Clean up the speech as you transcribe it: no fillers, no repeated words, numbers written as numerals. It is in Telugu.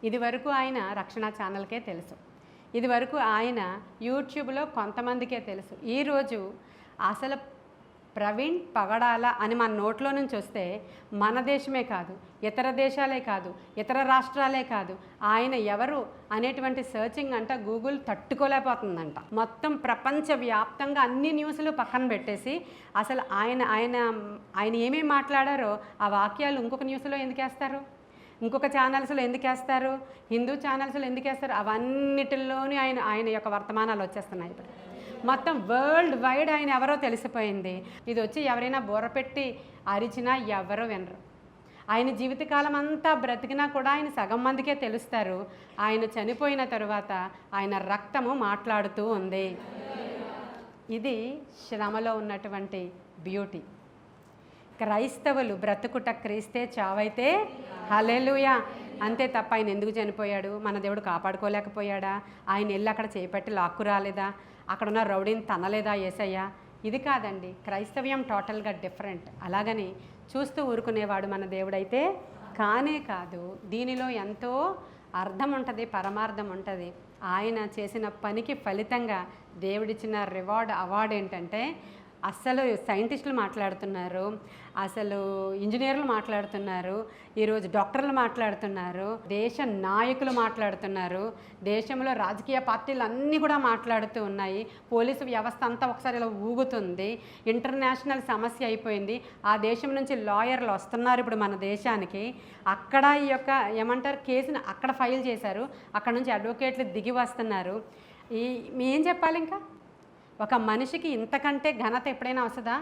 ఇదివరకు ఆయన రక్షణ ఛానల్కే తెలుసు, ఇదివరకు ఆయన యూట్యూబ్లో కొంతమందికే తెలుసు. ఈరోజు అసలు ప్రవీణ్ పగడాల అని మన నోట్లో నుంచి వస్తే మన దేశమే కాదు, ఇతర దేశాలే కాదు, ఇతర రాష్ట్రాలే కాదు, ఆయన ఎవరు అనేటువంటి సర్చింగ్ అంట గూగుల్ తట్టుకోలేకపోతుందంట. మొత్తం ప్రపంచవ్యాప్తంగా అన్ని న్యూస్లు పక్కన పెట్టేసి అసలు ఆయన ఏమేమి మాట్లాడారో ఆ వాక్యాలు ఇంకొక న్యూస్లో ఎందుకు వేస్తారు, ఇంకొక ఛానల్స్లో ఎందుకు వేస్తారు, హిందూ ఛానల్స్లో ఎందుకు వేస్తారు, అవన్నిటిల్లోని ఆయన యొక్క వర్తమానాలు వచ్చేస్తున్నాయి. ఇప్పుడు మొత్తం వరల్డ్ వైడ్ ఆయన ఎవరో తెలిసిపోయింది. ఇది వచ్చి ఎవరైనా బుర్ర పెట్టి అరిచినా ఎవరో వినరు. ఆయన జీవితకాలం అంతా బ్రతికినా కూడా ఆయన సగం మందికే తెలుస్తారు. ఆయన చనిపోయిన తరువాత ఆయన రక్తము మాట్లాడుతూ ఉంది. ఇది శ్రమలో ఉన్నటువంటి బ్యూటీ. క్రైస్తవులు బ్రతుకుట క్రీస్తే చావైతే హల్లెలూయా అంతే తప్ప ఆయన ఎందుకు చనిపోయాడు, మన దేవుడు కాపాడుకోలేకపోయాడా, ఆయన వెళ్ళి అక్కడ చేపట్టి లాక్కు రాలేదా, అక్కడ ఉన్న రౌడీని తనలేదా యేసయ్య, ఇది కాదండి. క్రైస్తవ్యం టోటల్గా డిఫరెంట్. అలాగని చూస్తూ ఊరుకునేవాడు మన దేవుడైతే కానే కాదు. దీనిలో ఎంతో అర్థం ఉంటుంది, పరమార్థం ఉంటుంది. ఆయన చేసిన పనికి ఫలితంగా దేవుడిచ్చిన అవార్డు ఏంటంటే అసలు సైంటిస్టులు మాట్లాడుతున్నారు, అసలు ఇంజనీర్లు మాట్లాడుతున్నారు, ఈరోజు డాక్టర్లు మాట్లాడుతున్నారు, దేశ నాయకులు మాట్లాడుతున్నారు, దేశంలో రాజకీయ పార్టీలు అన్నీ కూడా మాట్లాడుతూ ఉన్నాయి, పోలీసు వ్యవస్థ అంతా ఒకసారి ఇలా ఊగుతుంది, ఇంటర్నేషనల్ సమస్య అయిపోయింది. ఆ దేశం నుంచి లాయర్లు వస్తున్నారు ఇప్పుడు మన దేశానికి, అక్కడ ఈ యొక్క ఏమంటారు కేసుని అక్కడ ఫైల్ చేశారు, అక్కడ నుంచి అడ్వకేట్లు దిగి వస్తున్నారు. ఏం చెప్పాలి ఇంకా? ఒక మనిషికి ఇంతకంటే ఘనత ఎప్పుడైనా వస్తుందా?